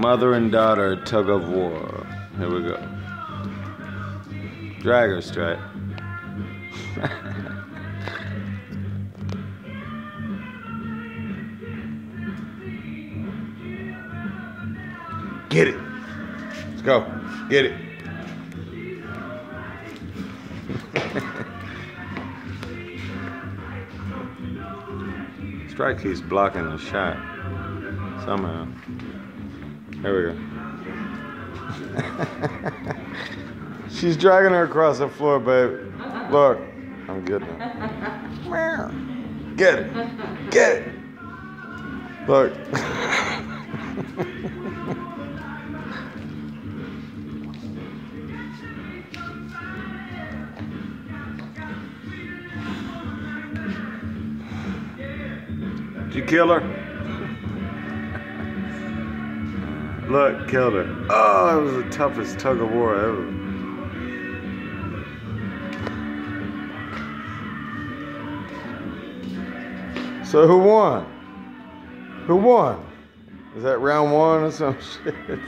Mother and daughter tug of war. Here we go. Dragger strike. Get it. Let's go. Get it. Strike keeps blocking the shot. Somehow. There we go. She's dragging her across the floor, babe. Look. I'm getting it. Get it. Get it. Look. Did you kill her? Look, killed her. Oh, that was the toughest tug of war ever. So who won? Who won? Is that round one or some shit?